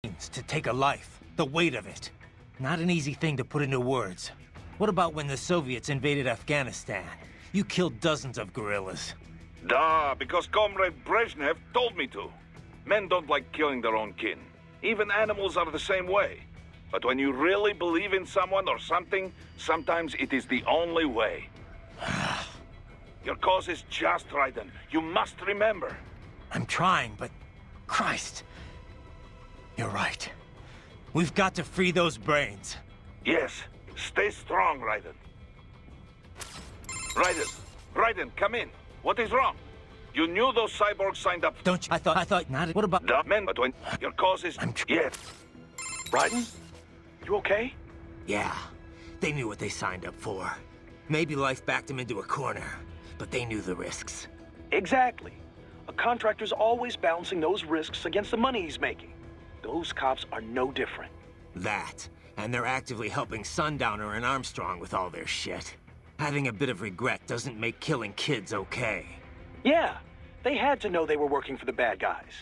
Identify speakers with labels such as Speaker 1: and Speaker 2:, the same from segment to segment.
Speaker 1: To take a life, the weight of it. Not an easy thing to put into words. What about when the Soviets invaded Afghanistan? You killed dozens of guerrillas.
Speaker 2: Duh, because Comrade Brezhnev told me to. Men don't like killing their own kin. Even animals are the same way. But when you really believe in someone or something, sometimes it is the only way. Your cause is just, Raiden. You must remember.
Speaker 1: I'm trying, but... Christ. You're right. We've got to free those brains.
Speaker 2: Yes. Stay strong, Raiden. Raiden, come in. What is wrong? You knew those cyborgs signed up...
Speaker 1: Don't you? I thought not... What about...
Speaker 2: Duh, men, but when your cause is... Yes. Raiden? You okay?
Speaker 1: Yeah. They knew what they signed up for. Maybe life backed them into a corner, but they knew the risks.
Speaker 3: Exactly. A contractor's always balancing those risks against the money he's making. Those cops are no different.
Speaker 1: That. And they're actively helping Sundowner and Armstrong with all their shit. Having a bit of regret doesn't make killing kids okay.
Speaker 3: Yeah, they had to know they were working for the bad guys.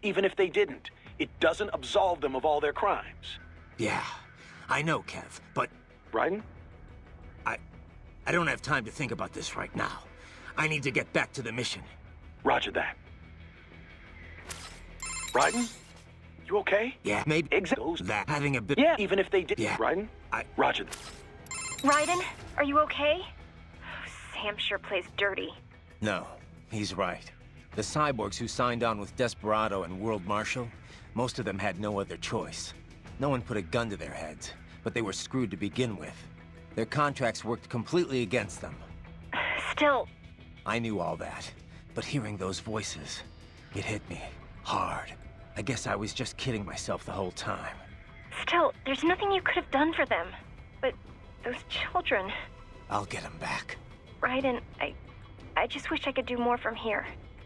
Speaker 3: Even if they didn't, it doesn't absolve them of all their crimes.
Speaker 1: Yeah, I know, Kev, but...
Speaker 3: Raiden?
Speaker 1: I don't have time to think about this right now. I need to get back to the mission.
Speaker 3: Roger that. Raiden? You okay?
Speaker 1: Yeah, maybe... That, having a bit...
Speaker 3: Yeah, even if they did...
Speaker 1: Yeah.
Speaker 3: Raiden? Roger that.
Speaker 4: Raiden, are you okay? Oh, Sam sure plays dirty.
Speaker 1: No, he's right. The cyborgs who signed on with Desperado and World Marshal, most of them had no other choice. No one put a gun to their heads, but they were screwed to begin with. Their contracts worked completely against them.
Speaker 4: Still...
Speaker 1: I knew all that, but hearing those voices, it hit me hard. I guess I was just kidding myself the whole time.
Speaker 4: Still, there's nothing you could have done for them. But those children...
Speaker 1: I'll get them back.
Speaker 4: Raiden, I just wish I could do more from here.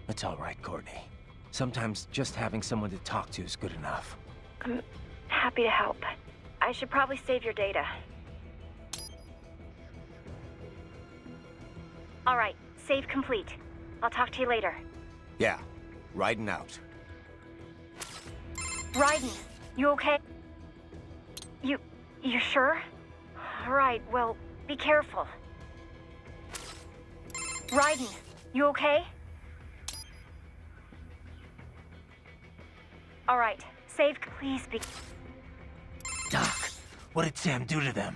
Speaker 1: It's all right, Courtney. Sometimes just having someone to talk to is good enough.
Speaker 4: I'm happy to help. I should probably save your data. All right, save complete. I'll talk to you later.
Speaker 1: Yeah, Raiden out.
Speaker 4: Raiden, you okay? You sure? All right, well, be careful. Raiden, you okay? All right, save, please be...
Speaker 1: Doc, what did Sam do to them?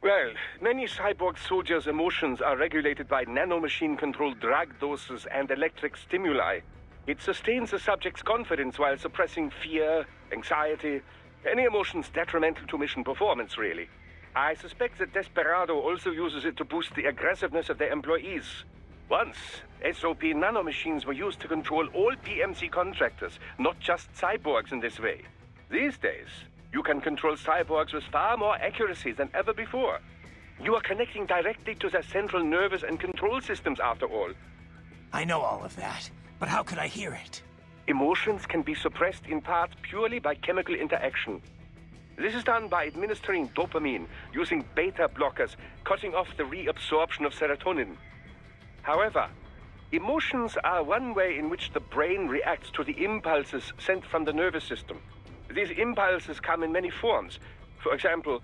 Speaker 5: Well, many cyborg soldiers' emotions are regulated by nanomachine-controlled drug doses and electric stimuli. It sustains the subject's confidence while suppressing fear, anxiety, any emotions detrimental to mission performance, really. I suspect that Desperado also uses it to boost the aggressiveness of their employees. Once, SOP nanomachines were used to control all PMC contractors, not just cyborgs in this way. These days, you can control cyborgs with far more accuracy than ever before. You are connecting directly to their central nervous and control systems, after all.
Speaker 1: I know all of that, but how could I hear it?
Speaker 5: Emotions can be suppressed in part purely by chemical interaction. This is done by administering dopamine, using beta blockers, cutting off the reabsorption of serotonin. However, emotions are one way in which the brain reacts to the impulses sent from the nervous system. These impulses come in many forms. For example,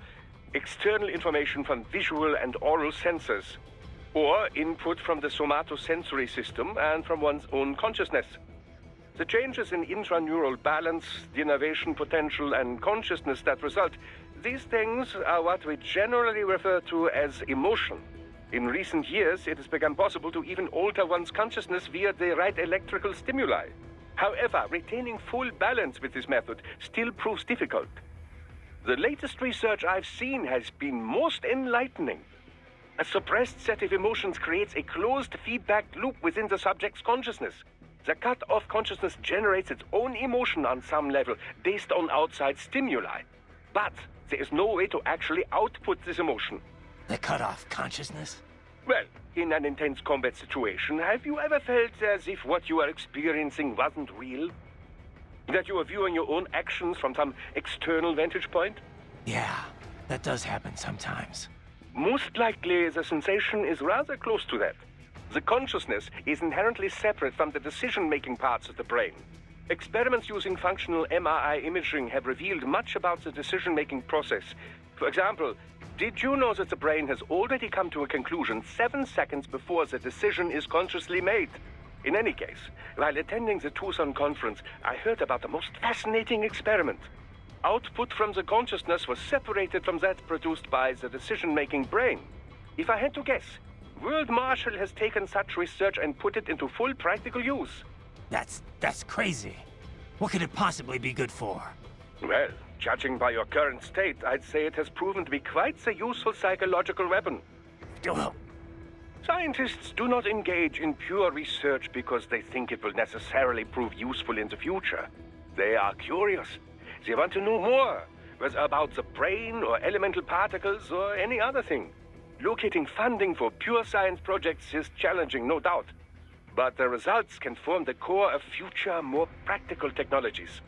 Speaker 5: external information from visual and oral sensors, or input from the somatosensory system and from one's own consciousness. The changes in intraneural balance, the innervation potential, and consciousness that result, these things are what we generally refer to as emotion. In recent years, it has become possible to even alter one's consciousness via the right electrical stimuli. However, retaining full balance with this method still proves difficult. The latest research I've seen has been most enlightening. A suppressed set of emotions creates a closed feedback loop within the subject's consciousness. The cut-off consciousness generates its own emotion on some level, based on outside stimuli. But there is no way to actually output this emotion.
Speaker 1: The cut-off consciousness?
Speaker 5: Well, in an intense combat situation, have you ever felt as if what you are experiencing wasn't real? That you are viewing your own actions from some external vantage point?
Speaker 1: Yeah, that does happen sometimes.
Speaker 5: Most likely, the sensation is rather close to that. The consciousness is inherently separate from the decision-making parts of the brain. Experiments using functional MRI imaging have revealed much about the decision-making process. For example, did you know that the brain has already come to a conclusion 7 seconds before the decision is consciously made? In any case, while attending the Tucson conference, I heard about the most fascinating experiment. Output from the consciousness was separated from that produced by the decision-making brain. If I had to guess, World Marshal has taken such research and put it into full practical use.
Speaker 1: That's crazy. What could it possibly be good for?
Speaker 5: Well, judging by your current state, I'd say it has proven to be quite a useful psychological weapon.
Speaker 1: Well,
Speaker 5: Scientists do not engage in pure research because they think it will necessarily prove useful in the future. They are curious. They want to know more, whether about the brain or elemental particles or any other thing. Locating funding for pure science projects is challenging, no doubt. But the results can form the core of future, more practical technologies.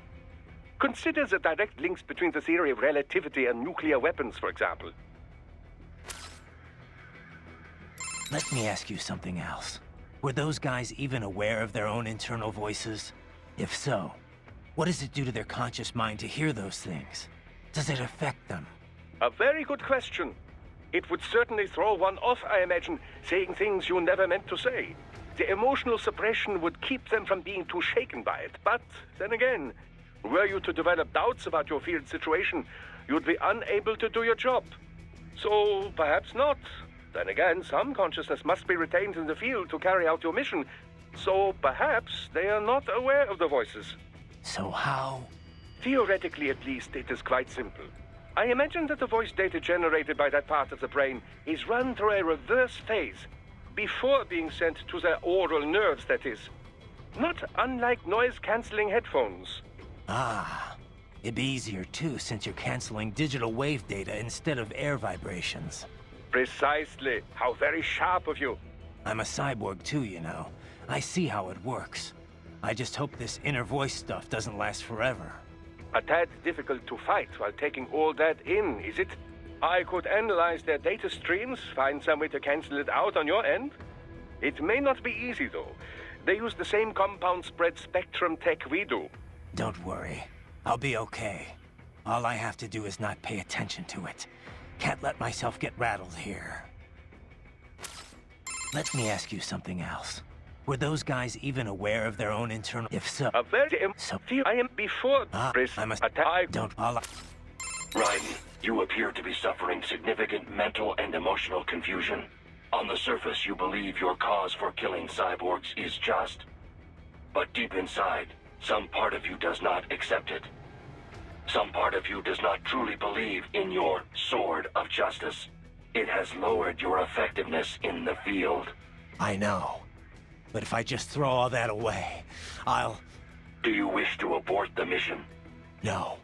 Speaker 5: Consider the direct links between the theory of relativity and nuclear weapons, for example.
Speaker 1: let me ask you something else. Were those guys even aware of their own internal voices? If so, what does it do to their conscious mind to hear those things? Does it affect them?
Speaker 5: A very good question. It would certainly throw one off, I imagine, saying things you never meant to say. The emotional suppression would keep them from being too shaken by it. But then again, were you to develop doubts about your field situation, you'd be unable to do your job. So perhaps not. Then again, some consciousness must be retained in the field to carry out your mission. So perhaps they are not aware of the voices.
Speaker 1: So how?
Speaker 5: Theoretically, at least, it is quite simple. I imagine that the voice data generated by that part of the brain is run through a reverse phase, before being sent to the oral nerves, that is. Not unlike noise-canceling headphones.
Speaker 1: Ah, it'd be easier too, since you're canceling digital wave data instead of air vibrations.
Speaker 5: Precisely. How very sharp of you.
Speaker 1: I'm a cyborg too, you know. I see how it works. I just hope this inner voice stuff doesn't last forever.
Speaker 5: A tad difficult to fight while taking all that in, is it? I could analyze their data streams, find some way to cancel it out on your end. It may not be easy, though. They use the same compound spread spectrum tech we do.
Speaker 1: Don't worry. I'll be okay. All I have to do is not pay attention to it. Can't let myself get rattled here. Let me ask you something else. Were those guys even aware of their own internal... If so...
Speaker 5: A very...
Speaker 1: So...
Speaker 5: I am before...
Speaker 1: I must... Don't...
Speaker 6: Raiden, you appear to be suffering significant mental and emotional confusion. On the surface, you believe your cause for killing cyborgs is just. But deep inside, some part of you does not accept it. Some part of you does not truly believe in your sword of justice. It has lowered your effectiveness in the field.
Speaker 1: I know. But if I just throw all that away, I'll...
Speaker 6: Do you wish to abort the mission?
Speaker 1: No.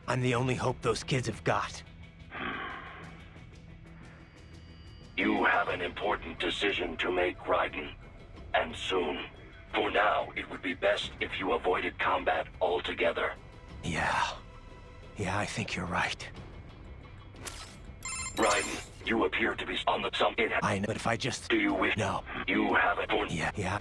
Speaker 1: I'm the only hope those kids have got.
Speaker 6: You have an important decision to make, Raiden. And soon. For now, it would be best if you avoided combat altogether.
Speaker 1: Yeah, I think you're right.
Speaker 6: Raiden, you appear to be on the...
Speaker 1: I know, but if I just...
Speaker 6: Do you wish...
Speaker 1: No.
Speaker 6: You have it.
Speaker 1: Yeah.